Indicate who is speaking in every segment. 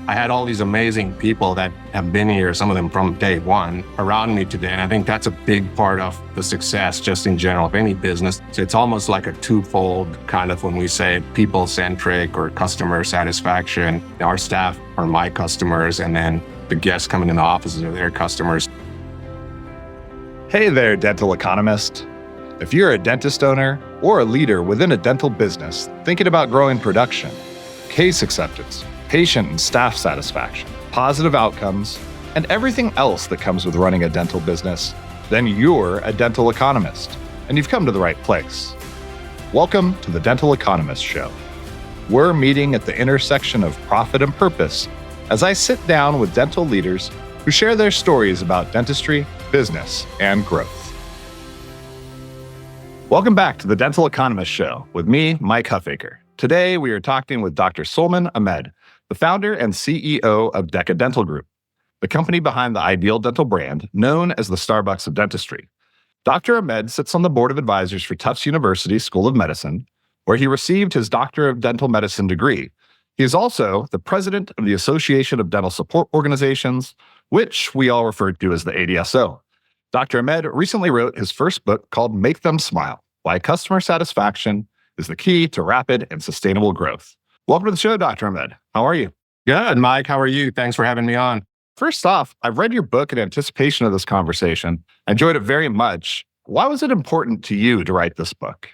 Speaker 1: I had all these amazing people that have been here, some of them from day one, around me today. And I think that's a big part of the success just in general of any business. So it's almost like a twofold kind of when we say people-centric or customer satisfaction. Our staff are my customers, and then the guests coming in the offices are their customers.
Speaker 2: Hey there, dental economist. If you're a dentist owner or a leader within a dental business thinking about growing production, case acceptance, patient and staff satisfaction, positive outcomes, and everything else that comes with running a dental business, then you're a dental economist, and you've come to the right place. Welcome to the Dental Economist Show. We're meeting at the intersection of profit and purpose as I sit down with dental leaders who share their stories about dentistry, business, and growth. Welcome back to the Dental Economist Show with me, Mike Huffaker. Today, we are talking with Dr. Sulman Ahmed, the founder and CEO of DECA Dental Group, the company behind the ideal dental brand known as the Starbucks of dentistry. Dr. Ahmed sits on the board of advisors for Tufts University School of Medicine, where he received his Doctor of Dental Medicine degree. He is also the president of the Association of Dental Support Organizations, which we all refer to as the ADSO. Dr. Ahmed recently wrote his first book called Make Them Smile: Why Customer Satisfaction is the Key to Rapid and Sustainable Growth. Welcome to the show, Dr. Ahmed. How are you?
Speaker 1: Good, Mike. How are you? Thanks for having me on.
Speaker 2: First off, I've read your book in anticipation of this conversation. I enjoyed it very much. Why was it important to you to write this book?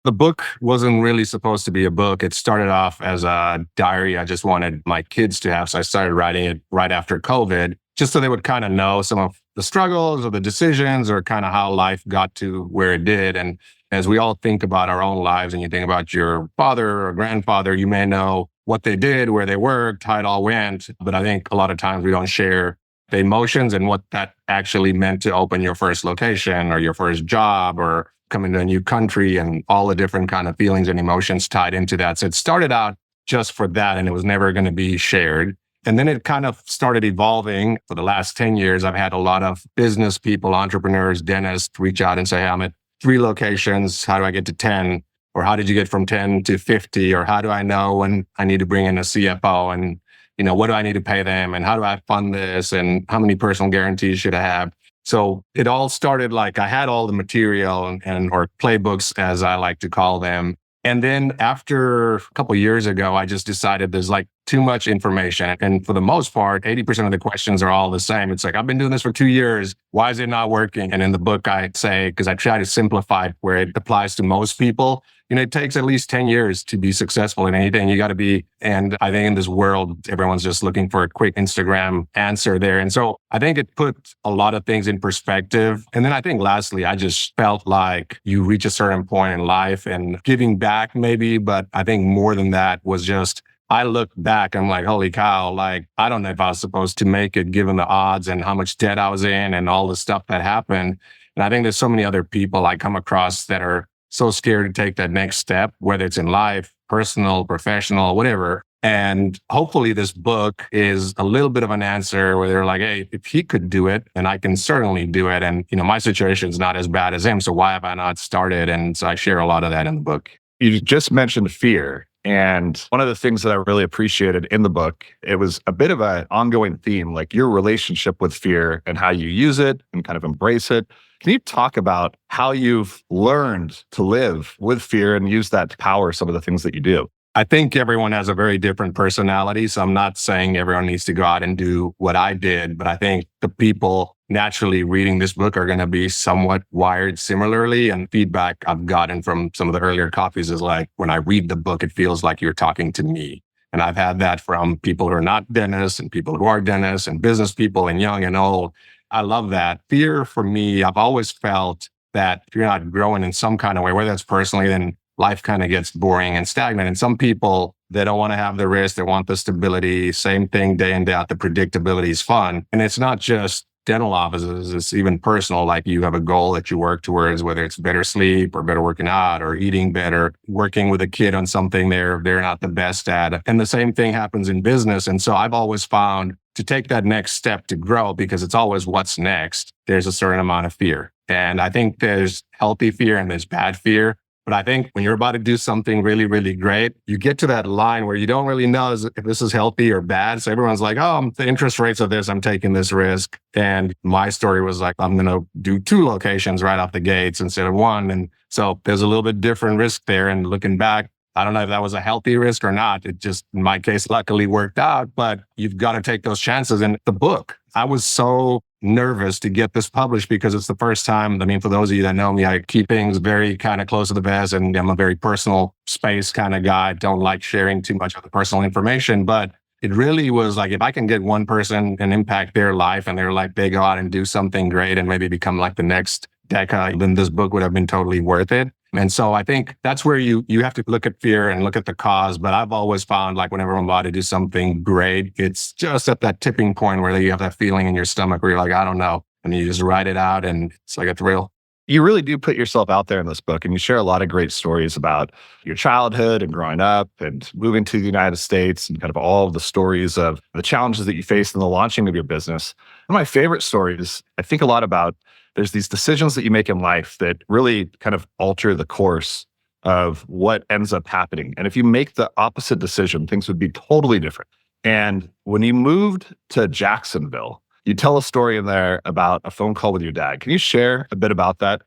Speaker 1: The book wasn't really supposed to be a book. It started off as a diary I just wanted my kids to have. So I started writing it right after COVID, just so they would kind of know some of the struggles or the decisions or kind of how life got to where it did. And as we all think about our own lives and you think about your father or grandfather, you may know what they did, where they worked, how it all went. But I think a lot of times we don't share the emotions and what that actually meant to open your first location or your first job or coming to a new country and all the different kind of feelings and emotions tied into that. So it started out just for that, and it was never going to be shared. And then it kind of started evolving. For the last 10 years, I've had a lot of business people, entrepreneurs, dentists reach out and say, hey, I'm at 3 locations. How do I get to 10? Or how did you get from 10 to 50? Or how do I know when I need to bring in a CFO? And, what do I need to pay them? And how do I fund this? And how many personal guarantees should I have? So it all started like I had all the material or playbooks, as I like to call them. And then after a couple of years ago, I just decided there's like too much information. And for the most part, 80% of the questions are all the same. It's like, I've been doing this for 2 years. Why is it not working? And in the book, I say, because I try to simplify it where it applies to most people, it takes at least 10 years to be successful in anything. You got to be, and I think in this world, everyone's just looking for a quick Instagram answer there. And so I think it put a lot of things in perspective. And then I think lastly, I just felt like you reach a certain point in life and giving back maybe, but I think more than that was just, I look back, I'm like, holy cow, like, I don't know if I was supposed to make it given the odds and how much debt I was in and all the stuff that happened. And I think there's so many other people I come across that are so scared to take that next step, whether it's in life, personal, professional, whatever. And hopefully this book is a little bit of an answer where they're like, hey, if he could do it, then I can certainly do it. And, my situation's not as bad as him. So why have I not started? And so I share a lot of that in the book.
Speaker 2: You just mentioned fear. And one of the things that I really appreciated in the book, it was a bit of an ongoing theme, like your relationship with fear and how you use it and kind of embrace it. Can you talk about how you've learned to live with fear and use that to power some of the things that you do?
Speaker 1: I think everyone has a very different personality. So I'm not saying everyone needs to go out and do what I did, but I think the people naturally reading this book are going to be somewhat wired similarly. And feedback I've gotten from some of the earlier copies is like, when I read the book, it feels like you're talking to me. And I've had that from people who are not dentists and people who are dentists and business people and young and old. I love that. Fear for me, I've always felt that if you're not growing in some kind of way, whether it's personally, then life kind of gets boring and stagnant. And some people, they don't want to have the risk. They want the stability. Same thing day in, day out. The predictability is fun. And it's not just dental offices. It's even personal. Like you have a goal that you work towards, whether it's better sleep or better working out or eating better, working with a kid on something they're not the best at. And the same thing happens in business. And so I've always found to take that next step to grow, because it's always what's next, there's a certain amount of fear. And I think there's healthy fear and there's bad fear. But I think when you're about to do something really, really great, you get to that line where you don't really know if this is healthy or bad. So everyone's like, oh, the interest rates of this, I'm taking this risk. And my story was like, I'm going to do 2 locations right off the gates instead of 1. And so there's a little bit different risk there. And looking back, I don't know if that was a healthy risk or not. It just, in my case, luckily worked out, but you've got to take those chances. And the book, I was so nervous to get this published because it's the first time. I mean, for those of you that know me, I keep things very kind of close to the vest, and I'm a very personal space kind of guy. Don't like sharing too much of the personal information, but it really was like, if I can get one person and impact their life and they're like, they go out and do something great and maybe become like the next DECA, then this book would have been totally worth it. And so I think that's where you have to look at fear and look at the cause. But I've always found, like, whenever I'm about to do something great, it's just at that tipping point where you have that feeling in your stomach where you're like, I don't know. And you just write it out and it's like a thrill.
Speaker 2: You really do put yourself out there in this book, and you share a lot of great stories about your childhood and growing up and moving to the United States, and kind of all of the stories of the challenges that you faced in the launching of your business. One of my favorite stories, I think a lot about, there's these decisions that you make in life that really kind of alter the course of what ends up happening. And if you make the opposite decision, things would be totally different. And when you moved to Jacksonville, you tell a story in there about a phone call with your dad. Can you share a bit about that?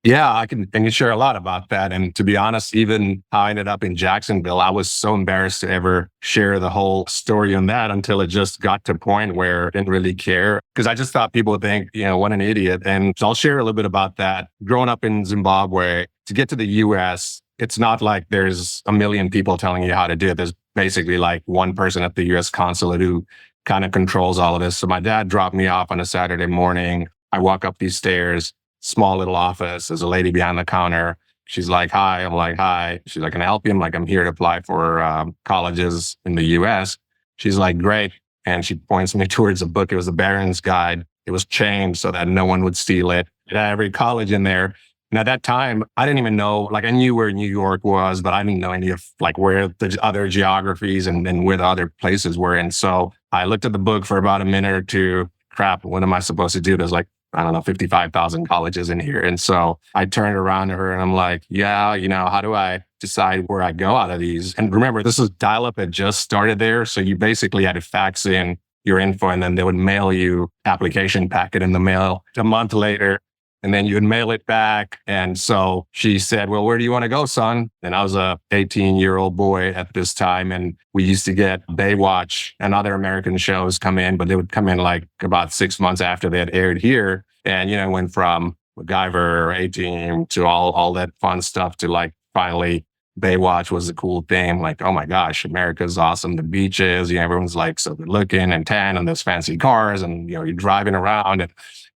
Speaker 1: Yeah, I can share a lot about that. And to be honest, even how I ended up in Jacksonville, I was so embarrassed to ever share the whole story on that until it just got to a point where I didn't really care. Because I just thought people would think, what an idiot. And so I'll share a little bit about that. Growing up in Zimbabwe, to get to the US, it's not like there's a million people telling you how to do it. There's basically like one person at the US consulate who kind of controls all of this. So my dad dropped me off on a Saturday morning. I walk up these stairs. Small little office. There's a lady behind the counter. She's like, hi. I'm like, hi. She's like, can I help you? I'm like, I'm here to apply for colleges in the US. She's like, great. And she points me towards a book. It was the Barron's Guide. It was chained so that no one would steal it. It had every college in there. And at that time, I didn't even know, like, I knew where New York was, but I didn't know any of like where the other geographies and where the other places were. And so I looked at the book for about a minute or two. Crap, what am I supposed to do? There's like, I don't know, 55,000 colleges in here. And so I turned around to her and I'm like, yeah, how do I decide where I go out of these? And remember, this is dial-up had just started there. So you basically had to fax in your info and then they would mail you application packet in the mail a month later. And then you would mail it back. And so she said, well, where do you want to go, son? And I was a 18-year-old boy at this time. And we used to get Baywatch and other American shows come in, but they would come in like about 6 months after they had aired here. And, went from MacGyver, A-Team to all that fun stuff to like finally Baywatch was the cool thing. Like, oh my gosh, America's awesome. The beaches, everyone's like so good looking and tan and those fancy cars and, you're driving around. And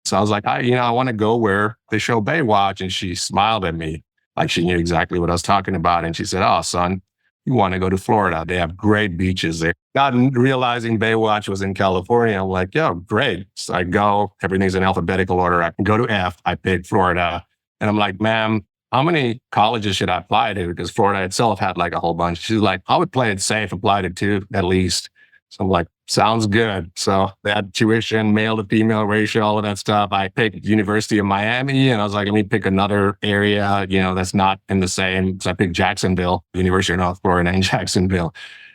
Speaker 1: so I was like, I want to go where they show Baywatch. And she smiled at me like she knew exactly what I was talking about. And she said, oh, son, you want to go to Florida. They have great beaches there. Not realizing Baywatch was in California. I'm like, yeah, great. So I go, everything's in alphabetical order. I can go to F. I picked Florida. And I'm like, ma'am, how many colleges should I apply to? Because Florida itself had like a whole bunch. She's like, I would play it safe, apply to 2 at least. So I'm like, sounds good. So they had tuition, male to female ratio, all of that stuff. I picked University of Miami and I was like, let me pick another area, that's not in the same. So I picked Jacksonville, University of North Florida in Jacksonville.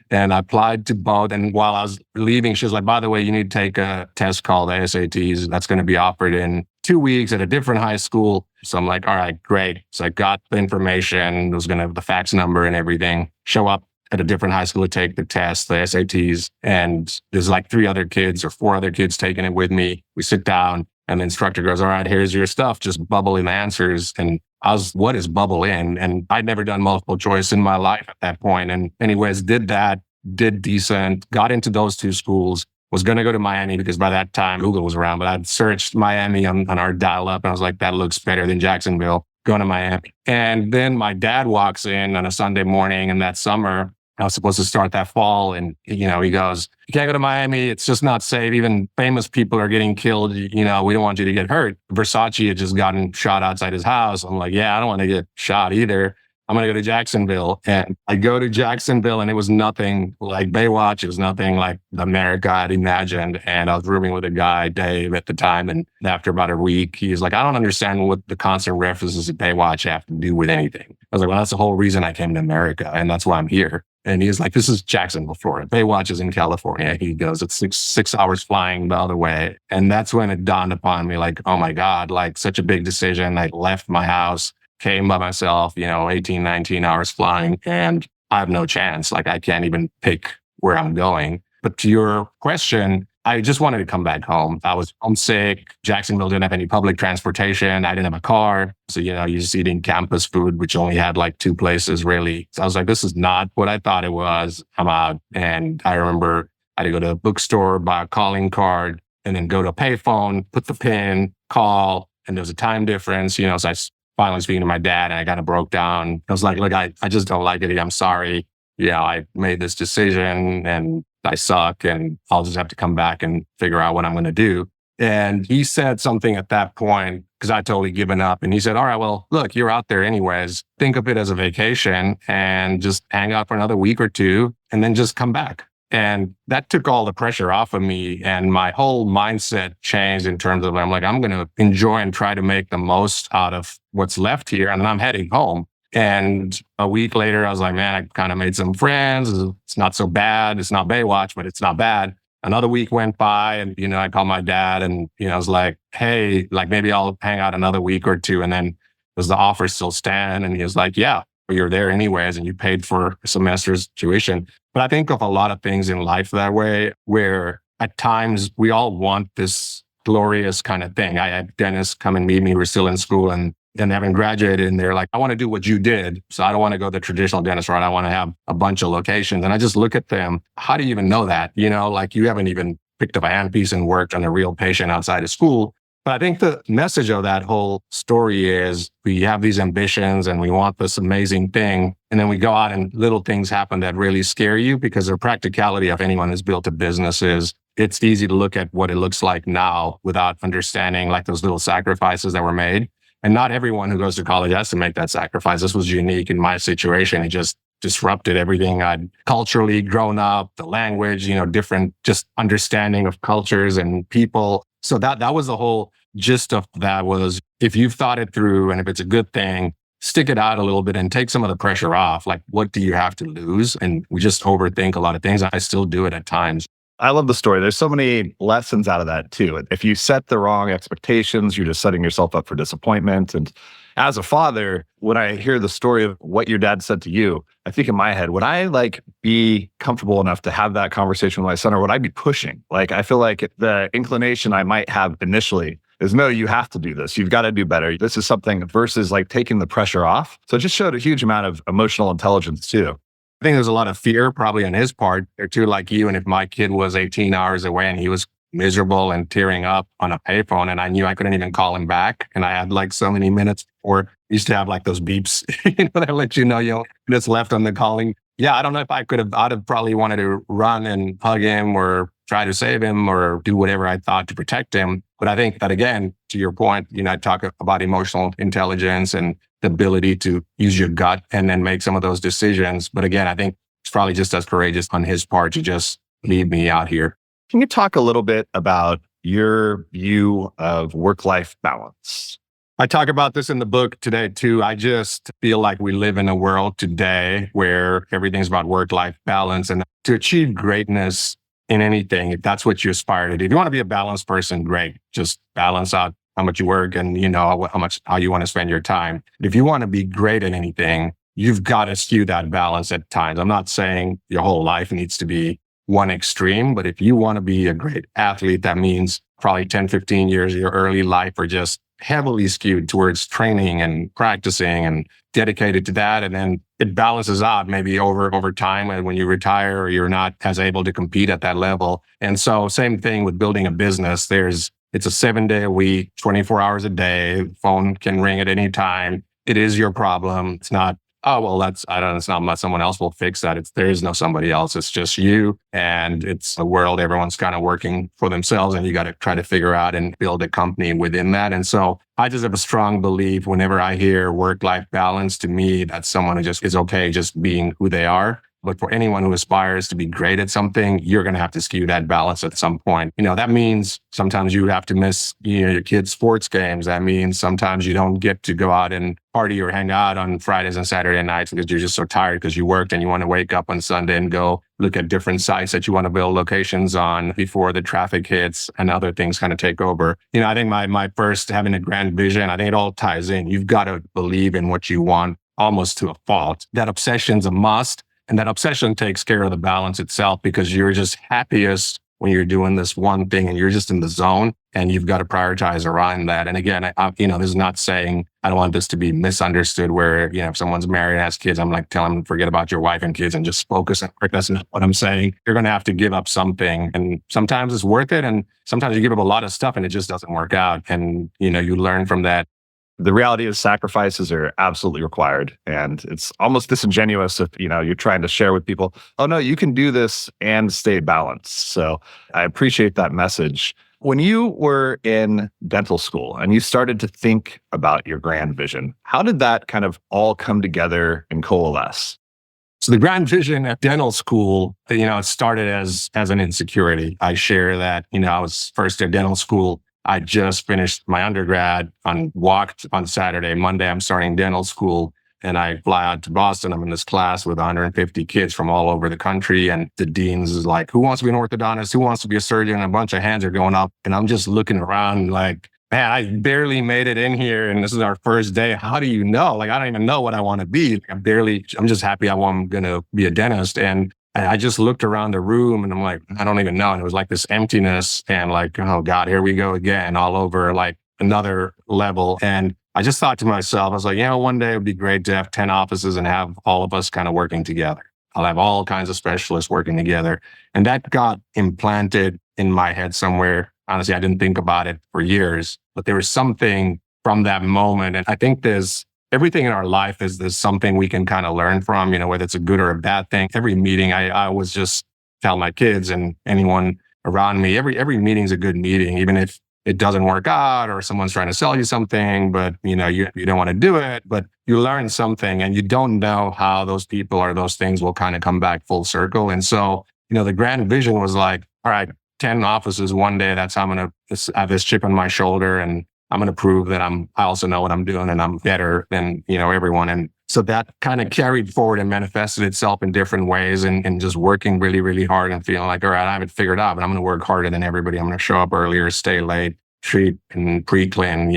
Speaker 1: And I applied to both. And while I was leaving, she was like, by the way, you need to take a test called the SATs. That's going to be offered in 2 weeks at a different high school. So I'm like, all right, great. So I got the information. It was going to have the fax number and everything. Show up at a different high school to take the test, the SATs. And there's like 3 other kids or 4 other kids taking it with me. We sit down and the instructor goes, all right, here's your stuff. Just bubble in the answers. And I was, what is bubble in? And I'd never done multiple choice in my life at that point. And anyways, did that, did decent, got into those 2 schools, was going to go to Miami because by that time Google was around, but I'd searched Miami on our dial-up and I was like, that looks better than Jacksonville, going to Miami. And then my dad walks in on a Sunday morning in that summer. I was supposed to start that fall. And, he goes, you can't go to Miami. It's just not safe. Even famous people are getting killed. We don't want you to get hurt. Versace had just gotten shot outside his house. I'm like, yeah, I don't want to get shot either. I'm going to go to Jacksonville. And I go to Jacksonville and it was nothing like Baywatch. It was nothing like the America I'd imagined. And I was rooming with a guy, Dave, at the time. And after about a week, he was like, I don't understand what the constant references to Baywatch have to do with anything. I was like, well, that's the whole reason I came to America. And that's why I'm here. And he was like, this is Jacksonville, Florida. Baywatch is in California. He goes, it's six hours flying the other way. And that's when it dawned upon me, like, oh my God, like such a big decision. I left my house, came by myself, 18, 19 hours flying, and I have no chance. Like I can't even pick where I'm going. But to your question, I just wanted to come back home. I was homesick. Jacksonville didn't have any public transportation. I didn't have a car. So, you're just eating campus food, which only had like 2 places really. So I was like, this is not what I thought it was. I'm out. And I remember I had to go to a bookstore, buy a calling card, and then go to a payphone, put the pin, call, and there was a time difference, so I finally speaking to my dad and I kind of broke down. I was like, look, I just don't like it. I'm sorry. I made this decision and I suck and I'll just have to come back and figure out what I'm going to do. And he said something at that point because I totally given up. And he said, all right, well, look, you're out there anyways. Think of it as a vacation and just hang out for another week or 2 and then just come back. And that took all the pressure off of me. And my whole mindset changed in terms of, I'm like, I'm going to enjoy and try to make the most out of what's left here. And then I'm heading home. And a week later, I was like, man, I kind of made some friends. It's not so bad. It's not Baywatch, but it's not bad. Another week went by and, I called my dad and, I was like, hey, like maybe I'll hang out another week or 2. And then does the offer still stand? And he was like, yeah, you're there anyways. And you paid for a semester's tuition. But I think of a lot of things in life that way, where at times we all want this glorious kind of thing. I had dentists come and meet me. We're still in school and having graduated, and they're like, I want to do what you did. So I don't want to go the traditional dentist route. I want to have a bunch of locations. And I just look at them. How do you even know that? Like you haven't even picked up a handpiece and worked on a real patient outside of school. But I think the message of that whole story is we have these ambitions and we want this amazing thing. And then we go out and little things happen that really scare you, because the practicality of anyone who's built a business is it's easy to look at what it looks like now without understanding like those little sacrifices that were made. And not everyone who goes to college has to make that sacrifice. This was unique in my situation. It just disrupted everything I'd culturally grown up, the language, different just understanding of cultures and people. So that was the whole gist of that was, if you've thought it through and if it's a good thing, stick it out a little bit and take some of the pressure off. Like, what do you have to lose? And we just overthink a lot of things. I still do it at times.
Speaker 2: I love the story. There's so many lessons out of that too. If you set the wrong expectations, you're just setting yourself up for disappointment. And as a father, when I hear the story of what your dad said to you, I think in my head, would I be comfortable enough to have that conversation with my son, or would I be pushing? I feel like the inclination I might have initially is, no, you have to do this. You've got to do better. This is something, versus taking the pressure off. So it just showed a huge amount of emotional intelligence too.
Speaker 1: I think there's a lot of fear probably on his part or too, like you. And if my kid was 18 hours away and he was miserable and tearing up on a payphone and I knew I couldn't even call him back and I had so many minutes, or used to have those beeps, that let it's left on the calling. Yeah, I don't know if I'd have probably wanted to run and hug him or try to save him or do whatever I thought to protect him. But I think that, again, to your point, I talk about emotional intelligence and the ability to use your gut and then make some of those decisions. But again, I think it's probably just as courageous on his part to just leave me out here.
Speaker 2: Can you talk a little bit about your view of work-life balance?
Speaker 1: I talk about this in the book today too. I just feel like we live in a world today where everything's about work-life balance, and to achieve greatness in anything, if that's what you aspire to do. If you want to be a balanced person, great. Just balance out how much you work and how you want to spend your time. If you want to be great at anything, you've got to skew that balance at times. I'm not saying your whole life needs to be one extreme, but if you want to be a great athlete, that means probably 10, 15 years of your early life are just heavily skewed towards training and practicing and dedicated to that. And then it balances out maybe over time, and when you retire or you're not as able to compete at that level. And so same thing with building a business. It's a 7-day a week, 24 hours a day. Phone can ring at any time. It is your problem. It's not oh, well, I don't, it's not someone else will fix that. There is no somebody else. It's just you. And it's a world, everyone's kind of working for themselves, and you got to try to figure out and build a company within that. And so I just have a strong belief whenever I hear work-life balance, to me, that's someone who just is okay just being who they are. But for anyone who aspires to be great at something, you're going to have to skew that balance at some point. That means sometimes you have to miss, your kids' sports games. That means sometimes you don't get to go out and party or hang out on Fridays and Saturday nights because you're just so tired because you worked and you want to wake up on Sunday and go look at different sites that you want to build locations on before the traffic hits and other things kind of take over. I think my first having a grand vision, I think it all ties in. You've got to believe in what you want almost to a fault. That obsession's a must. And that obsession takes care of the balance itself, because you're just happiest when you're doing this one thing and you're just in the zone, and you've got to prioritize around that. And again, this is not saying I don't want this to be misunderstood where, if someone's married and has kids, I'm like, tell them, forget about your wife and kids and just focus on work. That's not what I'm saying. You're going to have to give up something, and sometimes it's worth it. And sometimes you give up a lot of stuff and it just doesn't work out. And, you learn from that.
Speaker 2: The reality is sacrifices are absolutely required. And it's almost disingenuous if, you're trying to share with people, oh no, you can do this and stay balanced. So I appreciate that message. When you were in dental school and you started to think about your grand vision, how did that kind of all come together and coalesce?
Speaker 1: So the grand vision at dental school, it started as an insecurity. I share that, I was first at dental school. I just finished my undergrad walked on Saturday. Monday, I'm starting dental school, and I fly out to Boston. I'm in this class with 150 kids from all over the country. And the deans is like, who wants to be an orthodontist? Who wants to be a surgeon? And a bunch of hands are going up. And I'm just looking around like, man, I barely made it in here. And this is our first day. How do you know? Like, I don't even know what I want to be. I'm just happy I'm going to be a dentist. And I just looked around the room and I'm like, I don't even know. And it was like this emptiness and like, oh God, here we go again, all over like another level. And I just thought to myself, I was like, one day it would be great to have 10 offices and have all of us kind of working together. I'll have all kinds of specialists working together. And that got implanted in my head somewhere. Honestly, I didn't think about it for years, but there was something from that moment. And I think everything in our life is something we can kind of learn from, whether it's a good or a bad thing. Every meeting, I always just tell my kids and anyone around me, every meeting's a good meeting, even if it doesn't work out or someone's trying to sell you something, but you don't want to do it, but you learn something and you don't know how those people or those things will kind of come back full circle. And so, the grand vision was like, all right, 10 offices one day, that's how I'm going to have this chip on my shoulder, and I'm going to prove that I also know what I'm doing and I'm better than, everyone. And so that kind of carried forward and manifested itself in different ways, and just working really, really hard and feeling like, all right, I have it figured out, but I'm going to work harder than everybody. I'm going to show up earlier, stay late, treat and pre-clin,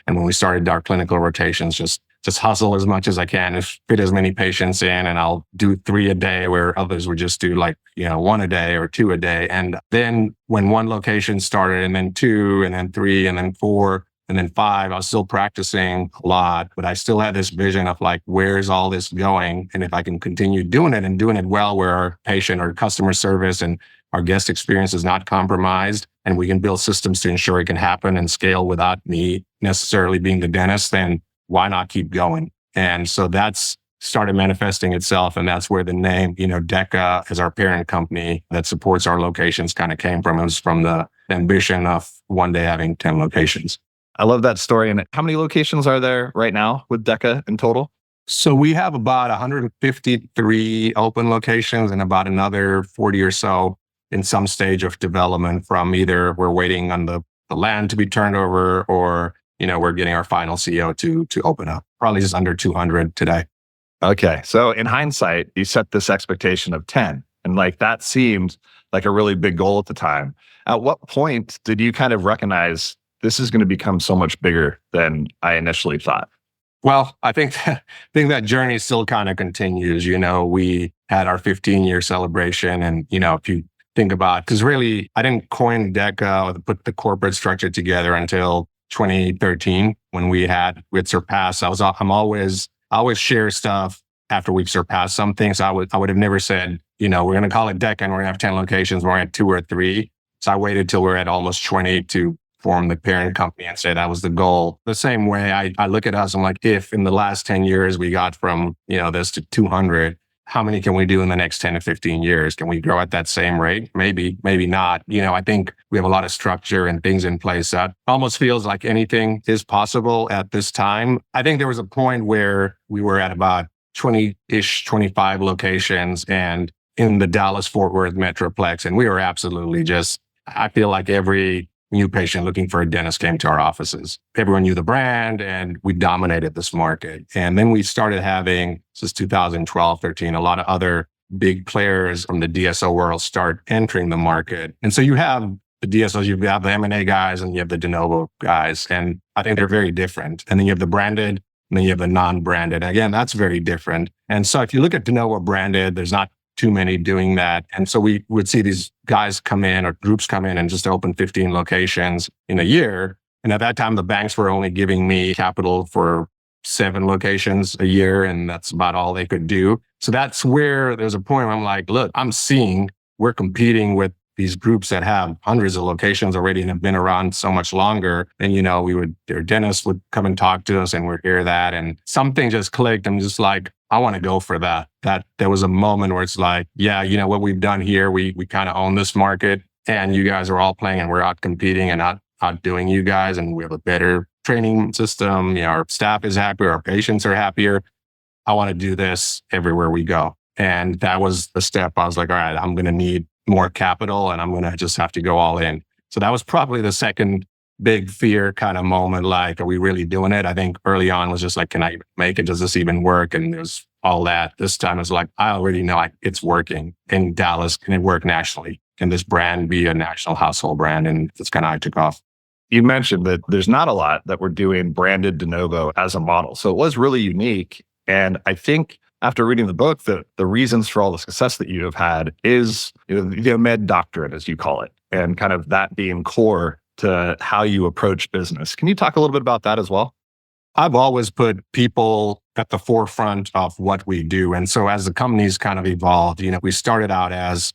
Speaker 1: and when we started our clinical rotations, just hustle as much as I can, fit as many patients in, and I'll do 3 a day where others would just do 1 a day or 2 a day. And then when one location started, and then 2, and then 3, and then 4, and then 5, I was still practicing a lot, but I still had this vision of like, where's all this going? And if I can continue doing it and doing it well, where our patient or customer service and our guest experience is not compromised, and we can build systems to ensure it can happen and scale without me necessarily being the dentist, then why not keep going? And so that's started manifesting itself. And that's where the name, DECA as our parent company that supports our locations kind of came from. It was from the ambition of one day having 10 locations.
Speaker 2: I love that story. And how many locations are there right now with DECA in total?
Speaker 1: So we have about 153 open locations and about another 40 or so in some stage of development, from either we're waiting on the land to be turned over, or we're getting our final CO to open up. Probably just under 200 today.
Speaker 2: Okay. So in hindsight, you set this expectation of 10, and that seemed like a really big goal at the time. At what point did you kind of recognize this is going to become so much bigger than I initially thought?
Speaker 1: Well, I think that journey still kind of continues. We had our 15-year celebration, and if you think about, because really I didn't coin DECA or put the corporate structure together until 2013, when we had surpassed. I always share stuff after we've surpassed something. So I would have never said, we're going to call it DECA and we're going to have 10 locations. We're at 2 or 3. So I waited till we're at almost 20 to form the parent company and say that was the goal. The same way I look at us, I'm like, if in the last 10 years we got from, this to 200, how many can we do in the next 10 to 15 years? Can we grow at that same rate? Maybe, maybe not. I think we have a lot of structure and things in place that almost feels like anything is possible at this time. I think there was a point where we were at about 20-ish, 25 locations and in the Dallas-Fort Worth Metroplex. And we were absolutely I feel like every new patient looking for a dentist came to our offices. Everyone knew the brand and we dominated this market. And then we started having, since 2012, 13, a lot of other big players from the DSO world start entering the market. And so you have the DSOs, you have the M&A guys and you have the de novo guys. And I think they're very different. And then you have the branded and then you have the non-branded. Again, that's very different. And so if you look at de novo branded, there's not too many doing that. And so we would see these guys come in or groups come in and just open 15 locations in a year. And at that time, the banks were only giving me capital for 7 locations a year. And that's about all they could do. So that's where there's a point where I'm like, look, I'm seeing we're competing with these groups that have hundreds of locations already and have been around so much longer. And, their dentists would come and talk to us and we'd hear that. And something just clicked. I'm just like, I want to go for that. That there was a moment where it's like, yeah, what we've done here, we kind of own this market and you guys are all playing and we're out competing and outdoing you guys. And we have a better training system. Our staff is happier. Our patients are happier. I want to do this everywhere we go. And that was the step. I was like, all right, I'm going to need more capital and I'm going to just have to go all in. So that was probably the second big fear kind of moment. Like, are we really doing it? I think early on was just like, can I make it? Does this even work? And there's all that. This time it's like, I already know it's working in Dallas. Can it work nationally? Can this brand be a national household brand? And that's kind of how I took off.
Speaker 2: You mentioned that there's not a lot that we're doing branded de novo as a model. So it was really unique. And I think after reading the book, the reasons for all the success that you have had is the Ahmed doctrine, as you call it, and kind of that being core to how you approach business. Can you talk a little bit about that as well?
Speaker 1: I've always put people at the forefront of what we do. And so as the company's kind of evolved, we started out as,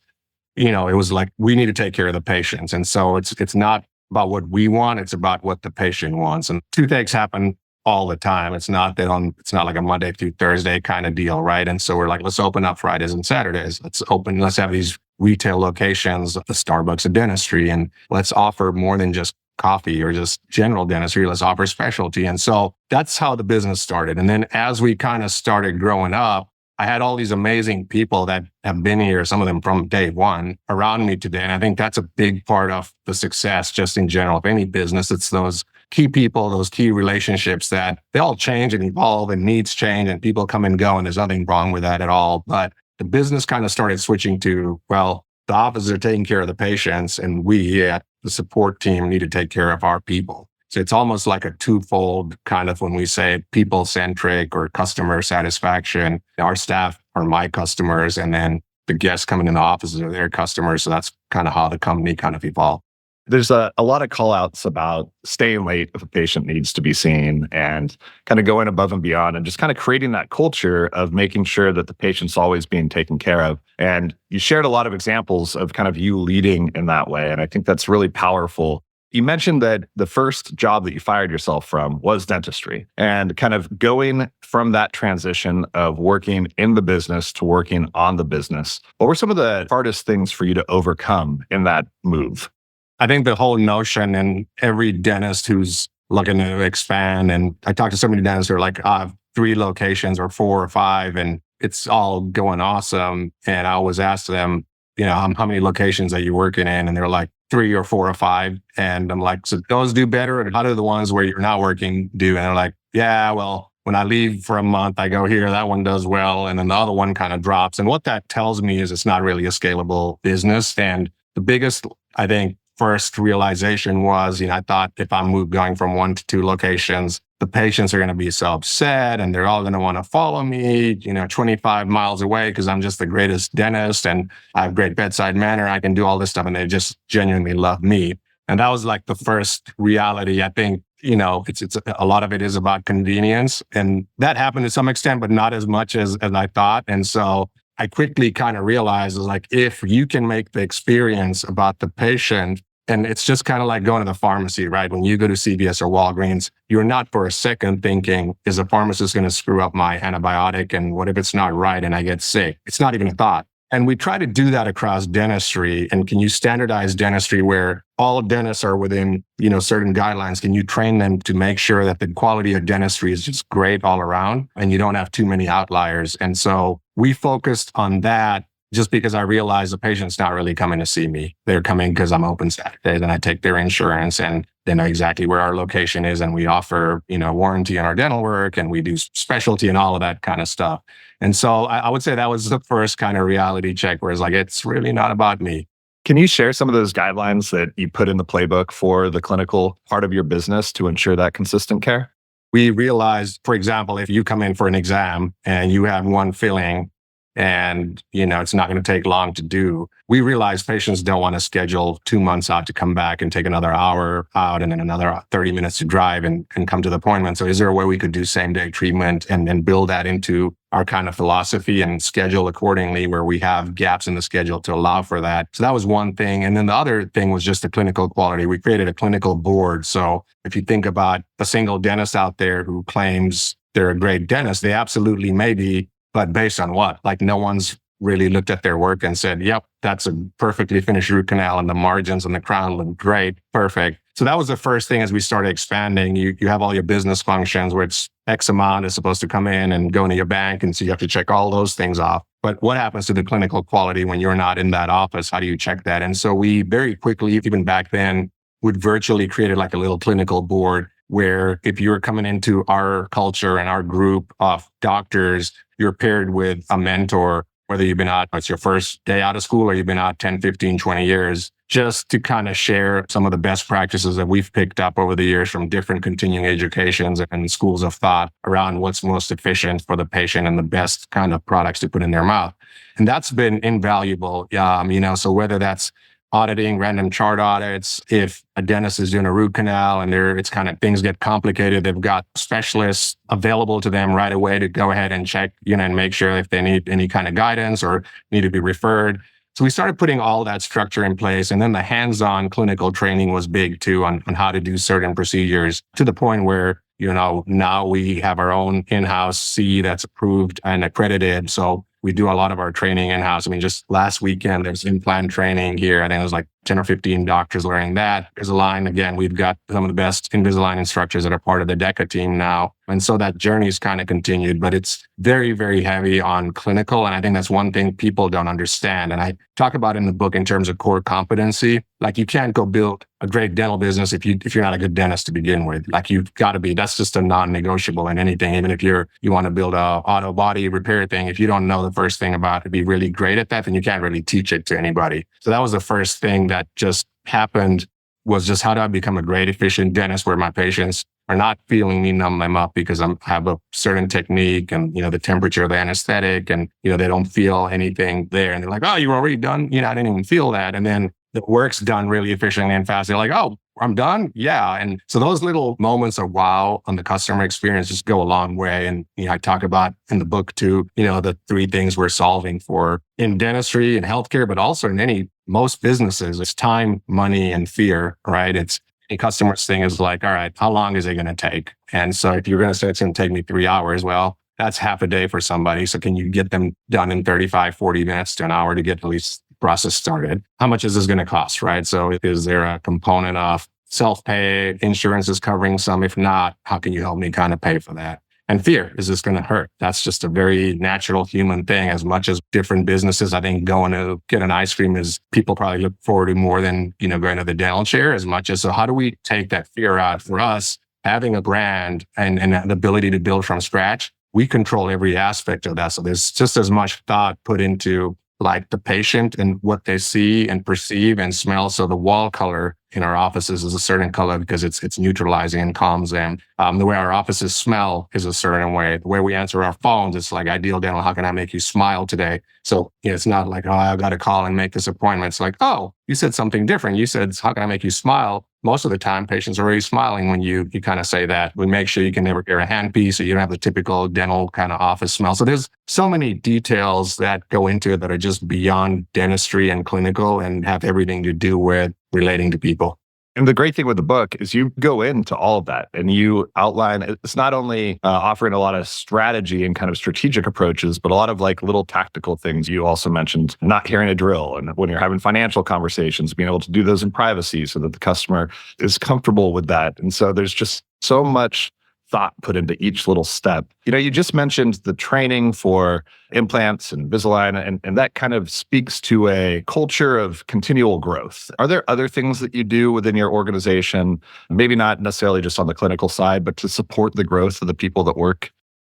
Speaker 1: it was like, we need to take care of the patients. And so it's not about what we want, it's about what the patient wants. And toothaches happen all the time. It's not like a Monday through Thursday kind of deal, right? And so we're like, let's open up Fridays and Saturdays. Let's have these retail locations, the Starbucks of dentistry, and let's offer more than just coffee or just general dentistry. Let's offer specialty. And so that's how the business started. And then as we kind of started growing up, I had all these amazing people that have been here, some of them from day one, around me today. And I think that's a big part of the success just in general of any business. It's those key people, those key relationships that they all change and evolve and needs change and people come and go and there's nothing wrong with that at all. But the business kind of started switching to, well, the offices are taking care of the patients and we at the support team need to take care of our people. So it's almost like a twofold kind of when we say people-centric or customer satisfaction. Our staff are my customers and then the guests coming in the offices are their customers. So that's kind of how the company kind of evolved.
Speaker 2: There's a lot of call outs about staying late if a patient needs to be seen and kind of going above and beyond and just kind of creating that culture of making sure that the patient's always being taken care of. And you shared a lot of examples of kind of you leading in that way. And I think that's really powerful. You mentioned that the first job that you fired yourself from was dentistry and kind of going from that transition of working in the business to working on the business. What were some of the hardest things for you to overcome in that move?
Speaker 1: I think the whole notion and every dentist who's looking to expand, and I talked to so many dentists who are like, I have 3 locations or 4 or 5, and it's all going awesome. And I always ask them, how many locations are you working in? And they're like 3 or 4 or 5. And I'm like, so those do better? And how do the ones where you're not working do? And they're like, yeah, well, when I leave for a month, I go here, that one does well. And then the other one kind of drops. And what that tells me is it's not really a scalable business. And the biggest, I think, first realization was, I thought if I'm going from 1 to 2 locations, the patients are going to be so upset and they're all going to want to follow me, 25 miles away because I'm just the greatest dentist and I have great bedside manner. I can do all this stuff and they just genuinely love me. And that was like the first reality. I think, it's a lot of it is about convenience and that happened to some extent, but not as much as I thought. And so I quickly kind of realized like, if you can make the experience about the patient And it's just kind of like going to the pharmacy, right? When you go to CVS or Walgreens, you're not for a second thinking, is the pharmacist going to screw up my antibiotic? And what if it's not right and I get sick? It's not even a thought. And we try to do that across dentistry. And can you standardize dentistry where all dentists are within, certain guidelines? Can you train them to make sure that the quality of dentistry is just great all around and you don't have too many outliers? And so we focused on that just because I realized the patient's not really coming to see me. They're coming because I'm open Saturdays and I take their insurance and they know exactly where our location is. And we offer, warranty on our dental work and we do specialty and all of that kind of stuff. And so I would say that was the first kind of reality check where it's like, it's really not about me.
Speaker 2: Can you share some of those guidelines that you put in the playbook for the clinical part of your business to ensure that consistent care?
Speaker 1: We realized, for example, if you come in for an exam and you have one filling and, it's not going to take long to do, we realize patients don't want to schedule 2 months out to come back and take another hour out and then another 30 minutes to drive and come to the appointment. So is there a way we could do same day treatment and build that into our kind of philosophy and schedule accordingly where we have gaps in the schedule to allow for that? So that was one thing. And then the other thing was just the clinical quality. We created a clinical board. So if you think about a single dentist out there who claims they're a great dentist, they absolutely may be, but based on what? Like no one's really looked at their work and said, yep, that's a perfectly finished root canal and the margins and the crown look great, perfect. So that was the first thing as we started expanding. You have all your business functions where it's X amount is supposed to come in and go into your bank. And so you have to check all those things off. But what happens to the clinical quality when you're not in that office? How do you check that? And so we very quickly, even back then, would virtually create like a little clinical board where if you're coming into our culture and our group of doctors, you're paired with a mentor, whether you've been out, it's your first day out of school or you've been out 10, 15, 20 years, just to kind of share some of the best practices that we've picked up over the years from different continuing educations and schools of thought around what's most efficient for the patient and the best kind of products to put in their mouth. And that's been invaluable. So whether that's auditing, random chart audits, if a dentist is doing a root canal and it's kind of things get complicated, they've got specialists available to them right away to go ahead and check, and make sure if they need any kind of guidance or need to be referred. So we started putting all that structure in place. And then the hands-on clinical training was big too on how to do certain procedures to the point where, now we have our own in-house CE that's approved and accredited. So we do a lot of our training in-house. I mean, just last weekend, there's implant training here. I think there's like 10 or 15 doctors learning that. Invisalign, again, we've got some of the best Invisalign instructors that are part of the DECA team now. And so that journey's kind of continued, but it's very, very heavy on clinical. And I think that's one thing people don't understand. And I talk about in the book in terms of core competency. Like you can't go build a great dental business if you're not a good dentist to begin with. Like you've got to be, that's just a non-negotiable in anything. Even if you want to build a auto body repair thing, if you don't know the first thing about it, to be really great at that, then you can't really teach it to anybody. So that was the first thing that just happened, was just how do I become a great, efficient dentist where my patients are not feeling me numb them up because I have a certain technique and, the temperature of the anesthetic and, they don't feel anything there. And they're like, oh, you're already done? I didn't even feel that. And then the work's done really efficiently and fast. They're like, oh, I'm done? Yeah. And so those little moments of wow on the customer experience just go a long way. And I talk about in the book too, the 3 things we're solving for in dentistry and healthcare, but also in most businesses. It's time, money, and fear, right? It's a customer's thing is like, all right, how long is it going to take? And so if you're going to say it's going to take me 3 hours, well, that's half a day for somebody. So can you get them done in 35, 40 minutes to an hour to get at least process started? How much is this going to cost, right? So is there a component of self-pay, insurance is covering some? If not, how can you help me kind of pay for that? And fear, is this going to hurt? That's just a very natural human thing. As much as different businesses, I think going to get an ice cream is people probably look forward to more than, going to the dental chair as much as. So how do we take that fear out? For us, having a brand and the ability to build from scratch, we control every aspect of that. So there's just as much thought put into like the patient and what they see and perceive and smell. So the wall color in our offices is a certain color because it's neutralizing and calms them. The way our offices smell is a certain way. The way we answer our phones, it's like, Ideal Dental, how can I make you smile today? So it's not like, oh, I've got to call and make this appointment. It's like, oh, you said something different. You said, how can I make you smile? most of the time, patients are already smiling when you kind of say that. We make sure you can never wear a handpiece, so you don't have the typical dental kind of office smell. So there's so many details that go into it that are just beyond dentistry and clinical and have everything to do with relating to people.
Speaker 2: And the great thing with the book is you go into all of that and you outline, it's not only offering a lot of strategy and kind of strategic approaches, but a lot of like little tactical things. You also mentioned not hearing a drill, and when you're having financial conversations, being able to do those in privacy so that the customer is comfortable with that. And so there's just so much thought put into each little step. You just mentioned the training for implants and Invisalign, and that kind of speaks to a culture of continual growth. Are there other things that you do within your organization, maybe not necessarily just on the clinical side, but to support the growth of the people that work?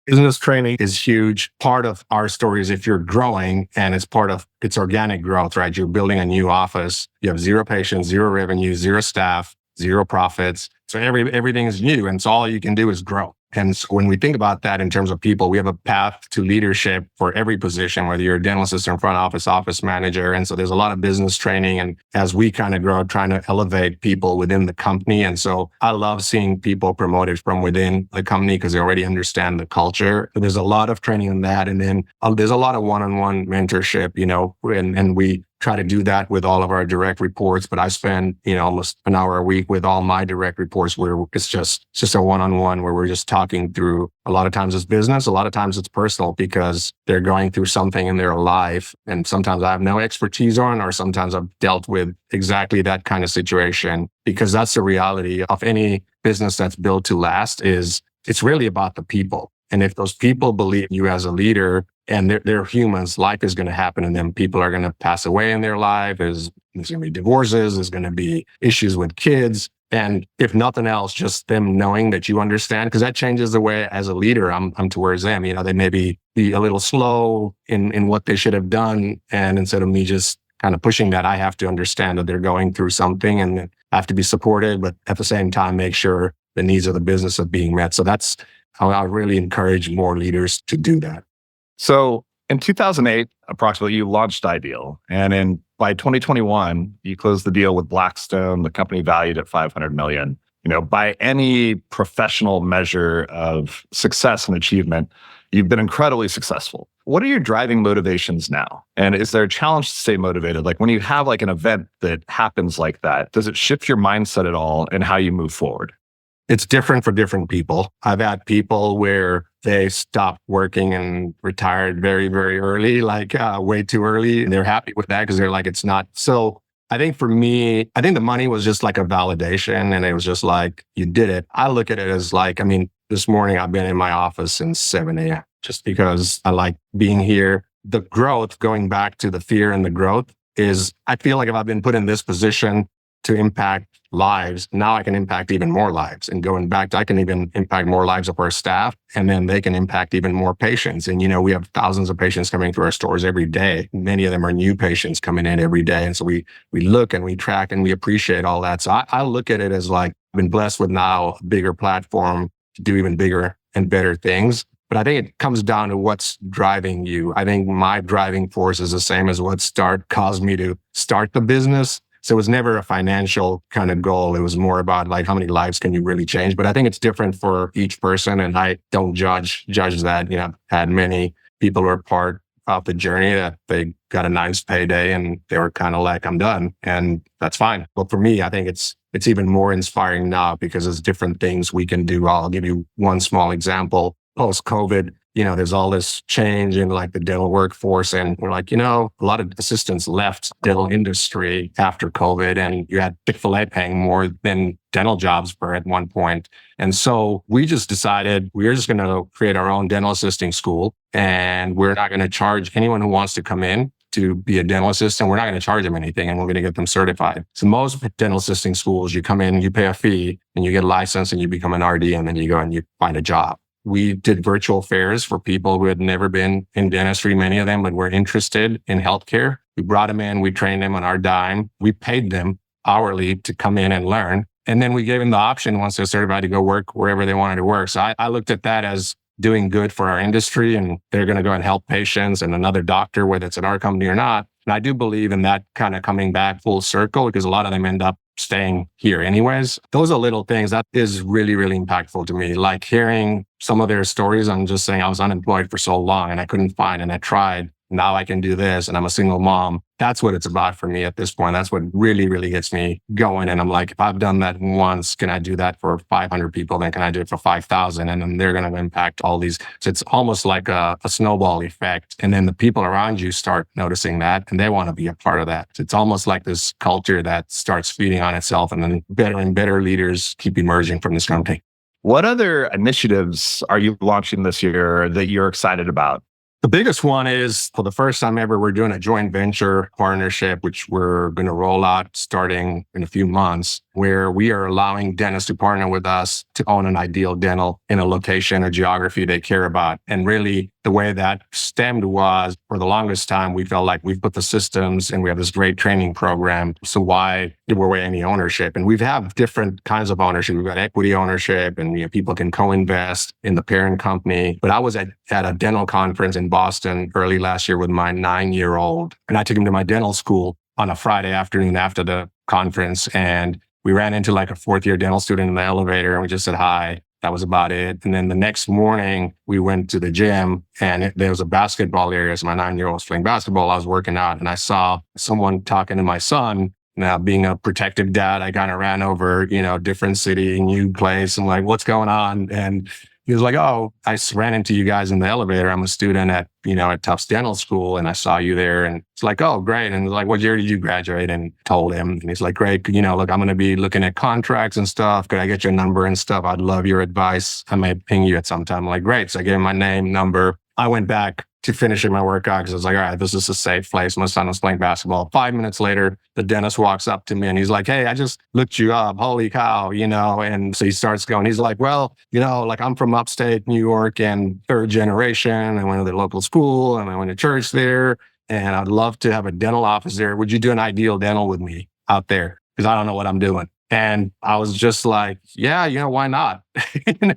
Speaker 1: Business training is huge. Part of our story is if you're growing and it's organic growth, right? You're building a new office. You have 0 patients, 0 revenue, 0 staff, 0 profits. So everything is new. And so all you can do is grow. And so when we think about that in terms of people, we have a path to leadership for every position, whether you're a dental assistant, front office manager. And so there's a lot of business training. And as we kind of grow, trying to elevate people within the company. And so I love seeing people promoted from within the company because they already understand the culture. But there's a lot of training in that. And then there's a lot of one-on-one mentorship, and we try to do that with all of our direct reports, but I spend, almost an hour a week with all my direct reports where it's just a one-on-one where we're just talking through. A lot of times it's business, a lot of times it's personal because they're going through something in their life. And sometimes I have no expertise on, or sometimes I've dealt with exactly that kind of situation, because that's the reality of any business that's built to last. Is it's really about the people. And if those people believe you as a leader, and they're humans, life is going to happen, and then people are going to pass away in their life. There's going to be divorces. There's going to be issues with kids. And if nothing else, just them knowing that you understand, because that changes the way as a leader I'm towards them. They maybe be a little slow in what they should have done. And instead of me just kind of pushing that, I have to understand that they're going through something and I have to be supported, but at the same time, make sure the needs of the business are being met. So that's how I really encourage more leaders to do that.
Speaker 2: So in 2008, approximately, you launched Ideal. And by 2021, you closed the deal with Blackstone, the company valued at $500 million. By any professional measure of success and achievement, you've been incredibly successful. What are your driving motivations now? And is there a challenge to stay motivated? Like when you have like an event that happens like that, does it shift your mindset at all and how you move forward?
Speaker 1: It's different for different people. I've had people where they stopped working and retired very, very early, way too early. And they're happy with that because they're like, it's not. So I think for me, I think the money was just like a validation, and it was just like, you did it. I look at it as this morning I've been in my office since 7 a.m. just because I like being here. The growth, going back to the fear and the growth, is I feel like if I've been put in this position to impact lives, now I can impact even more lives. And going back, I can even impact more lives of our staff, and then they can impact even more patients. And, we have thousands of patients coming through our stores every day. Many of them are new patients coming in every day. And so we look and we track and we appreciate all that. So I look at it as like, I've been blessed with now a bigger platform to do even bigger and better things. But I think it comes down to what's driving you. I think my driving force is the same as what caused me to start the business. So it was never a financial kind of goal. It was more about how many lives can you really change? But I think it's different for each person, and I don't judge that. I've had many people who are part of the journey that they got a nice payday and they were kind of like, I'm done, and that's fine. But for me, I think it's even more inspiring now because there's different things we can do. I'll give you one small example. Post-COVID, there's all this change in the dental workforce. And we're a lot of assistants left dental industry after COVID, and you had Chick-fil-A paying more than dental jobs were at one point. And so we just decided we're just going to create our own dental assisting school, and we're not going to charge anyone who wants to come in to be a dental assistant. We're not going to charge them anything, and we're going to get them certified. So most dental assisting schools, you come in, you pay a fee, and you get licensed, and you become an RD, and then you go and you find a job. We did virtual fairs for people who had never been in dentistry, many of them, but were interested in healthcare. We brought them in, we trained them on our dime. We paid them hourly to come in and learn. And then we gave them the option once they're certified to go work wherever they wanted to work. So I looked at that as doing good for our industry, and they're going to go and help patients and another doctor, whether it's at our company or not. And I do believe in that kind of coming back full circle, because a lot of them end up staying here anyways. Those are little things that is really, really impactful to me. Like hearing some of their stories on just saying I was unemployed for so long and I couldn't find and I tried. Now I can do this and I'm a single mom. That's what it's about for me at this point. That's what really, really gets me going. And I'm like, if I've done that once, can I do that for 500 people? Then can I do it for 5,000? And then they're going to impact all these. So it's almost like a snowball effect. And then the people around you start noticing that and they want to be a part of that. It's almost like this culture that starts feeding on itself and then better and better leaders keep emerging from this company.
Speaker 2: What other initiatives are you launching this year that you're excited about?
Speaker 1: The biggest one is for the first time ever, we're doing a joint venture partnership, which we're going to roll out starting in a few months, where we are allowing dentists to partner with us to own an ideal dental in a location or geography they care about. And really the way that stemmed was for the longest time, we felt like we've put the systems and we have this great training program. So why give away any ownership? And we have different kinds of ownership. We've got equity ownership and people can co-invest in the parent company. But I was at a dental conference in Boston early last year with my 9-year-old. And I took him to my dental school on a Friday afternoon after the conference. And we ran into like a 4th-year dental student in the elevator and we just said hi. That was about it. And then the next morning, we went to the gym and there was a basketball area. So my 9-year-old was playing basketball. I was working out and I saw someone talking to my son. Now, being a protective dad, I kind of ran over, different city, new place. I'm like, what's going on? And he was like, oh, I ran into you guys in the elevator. I'm a student at Tufts Dental School and I saw you there. And it's like, oh, great. And like, what year did you graduate? And told him. And he's like, great. Look, I'm going to be looking at contracts and stuff. Could I get your number and stuff? I'd love your advice. I may ping you at some time. I'm like, great. So I gave him my name, number. I went back to finishing my workout because I was like, all right, this is a safe place. My son was playing basketball. 5 minutes later, the dentist walks up to me and he's like, hey, I just looked you up. Holy cow, And so he starts going, he's like, well, I'm from upstate New York and 3rd generation. I went to the local school and I went to church there. And I'd love to have a dental office there. Would you do an ideal dental with me out there? Because I don't know what I'm doing. And I was just like, yeah, why not?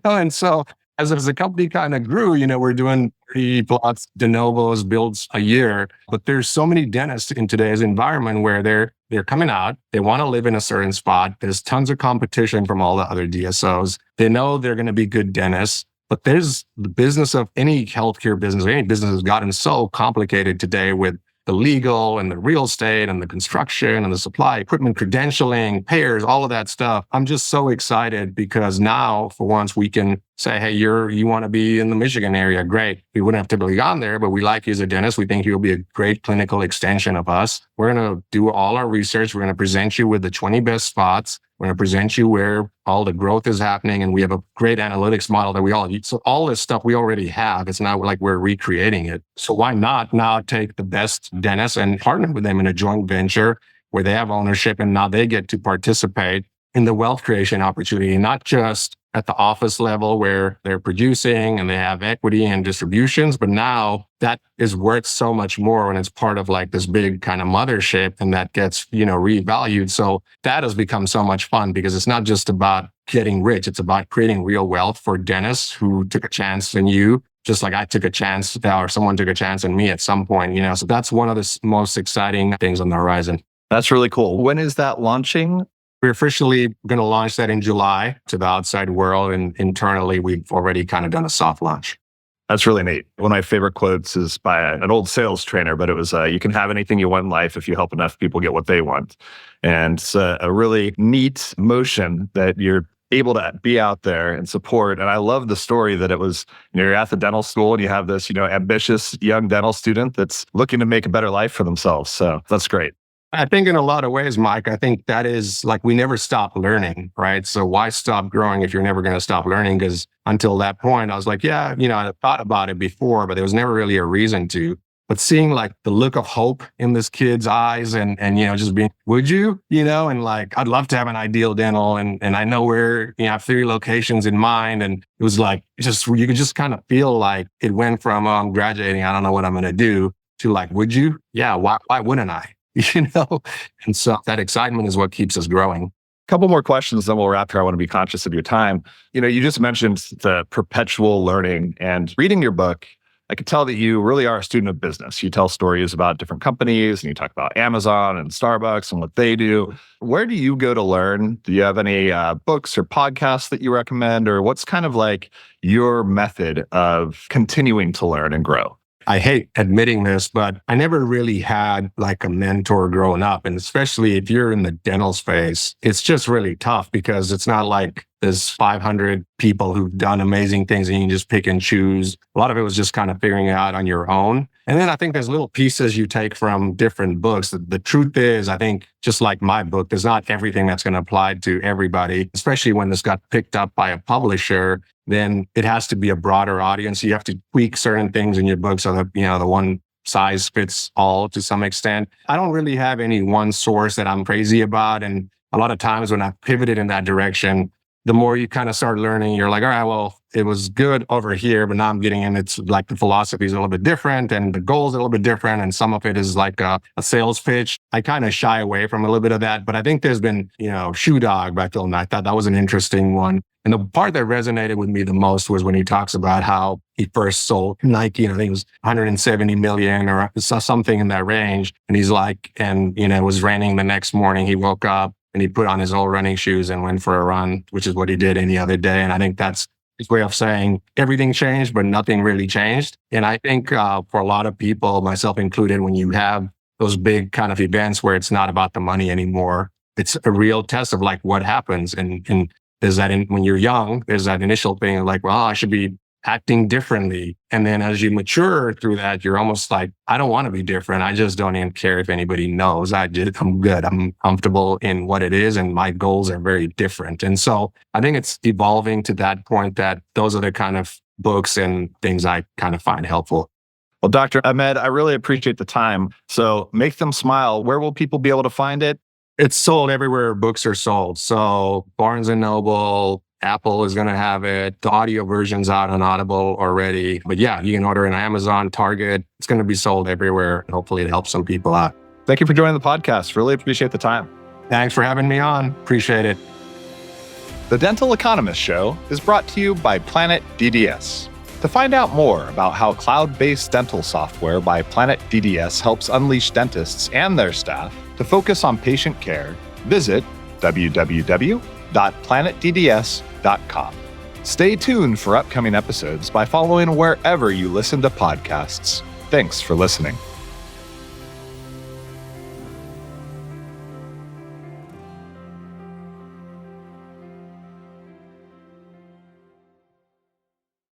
Speaker 1: And so as the company kind of grew, we're doing 30 plus de novos builds a year, but there's so many dentists in today's environment where they're coming out, they want to live in a certain spot. There's tons of competition from all the other DSOs. They know they're going to be good dentists, but there's the business of any healthcare business, any business has gotten so complicated today with the legal and the real estate and the construction and the supply, equipment, credentialing, payers, all of that stuff. I'm just so excited because now for once we can say, hey, you want to be in the Michigan area. Great. We wouldn't have typically gone there, but we like you as a dentist. We think you'll be a great clinical extension of us. We're going to do all our research. We're going to present you with the 20 best spots. We're going to present you where all the growth is happening. And we have a great analytics model that we all use. So all this stuff we already have. It's not like we're recreating it. So why not now take the best dentists and partner with them in a joint venture where they have ownership and now they get to participate in the wealth creation opportunity, not just at the office level where they're producing and they have equity and distributions, but now that is worth so much more when it's part of like this big kind of mothership and that gets, revalued. So that has become so much fun because it's not just about getting rich. It's about creating real wealth for dentists who took a chance in you, just like I took a chance or someone took a chance in me at some point, So that's one of the most exciting things on the horizon.
Speaker 2: That's really cool. When is that launching?
Speaker 1: We're officially going to launch that in July to the outside world. And internally, we've already kind of done a soft launch.
Speaker 2: That's really neat. One of my favorite quotes is by an old sales trainer, but it was, you can have anything you want in life if you help enough people get what they want. And it's a really neat motion that you're able to be out there and support. And I love the story that it was, you're at the dental school and you have this, ambitious young dental student that's looking to make a better life for themselves. So that's great.
Speaker 1: I think in a lot of ways, Mike, I think that is like we never stop learning, right? So why stop growing if you're never going to stop learning? Because until that point, I was like, yeah, I thought about it before, but there was never really a reason to. But seeing like the look of hope in this kid's eyes and just being, would you, and like, I'd love to have an ideal dental. And I know I have 3 locations in mind. And it was like, you could just kind of feel like it went from, I'm graduating, I don't know what I'm going to do to like, would you? Yeah. Why wouldn't I? And so that excitement is what keeps us growing.
Speaker 2: A couple more questions, then we'll wrap here. I want to be conscious of your time. You just mentioned the perpetual learning and reading your book. I could tell that you really are a student of business. You tell stories about different companies and you talk about Amazon and Starbucks and what they do. Where do you go to learn? Do you have any books or podcasts that you recommend? Or what's kind of like your method of continuing to learn and grow?
Speaker 1: I hate admitting this, but I never really had like a mentor growing up. And especially if you're in the dental space, it's just really tough because it's not like there's 500 people who've done amazing things and you can just pick and choose. A lot of it was just kind of figuring it out on your own. And then I think there's little pieces you take from different books. The truth is, I think just like my book, there's not everything that's going to apply to everybody, especially when this got picked up by a publisher. Then it has to be a broader audience. You have to tweak certain things in your book so that, the one size fits all to some extent. I don't really have any one source that I'm crazy about. And a lot of times when I pivoted in that direction, the more you kind of start learning, you're like, all right, well, it was good over here, but now I'm getting in. It's like the philosophy is a little bit different and the goals are a little bit different. And some of it is like a sales pitch. I kind of shy away from a little bit of that. But I think there's been, Shoe Dog by Phil Knight. I thought that was an interesting one. And the part that resonated with me the most was when he talks about how he first sold Nike, I think it was 170 million or something in that range. And he's like, it was raining the next morning. He woke up and he put on his old running shoes and went for a run, which is what he did any other day. And I think that's his way of saying everything changed, but nothing really changed. And I think for a lot of people, myself included, when you have those big kind of events where it's not about the money anymore, it's a real test of like what happens. And there's that when you're young, there's that initial thing of like, well, I should be acting differently. And then as you mature through that, you're almost like, I don't want to be different. I just don't even care if anybody knows. I'm good. I'm comfortable in what it is. And my goals are very different. And so I think it's evolving to that point that those are the kind of books and things I kind of find helpful.
Speaker 2: Well, Dr. Ahmed, I really appreciate the time. So make them smile. Where will people be able to find it?
Speaker 1: It's sold everywhere books are sold. So Barnes & Noble, Apple is going to have it. The audio version's out on Audible already. But yeah, you can order it on Amazon, Target. It's going to be sold everywhere. Hopefully it helps some people out.
Speaker 2: Thank you for joining the podcast. Really appreciate the time.
Speaker 1: Thanks for having me on. Appreciate it.
Speaker 2: The Dental Economist Show is brought to you by Planet DDS. To find out more about how cloud-based dental software by Planet DDS helps unleash dentists and their staff to focus on patient care, visit www.planetdds.com. Stay tuned for upcoming episodes by following wherever you listen to podcasts. Thanks for listening.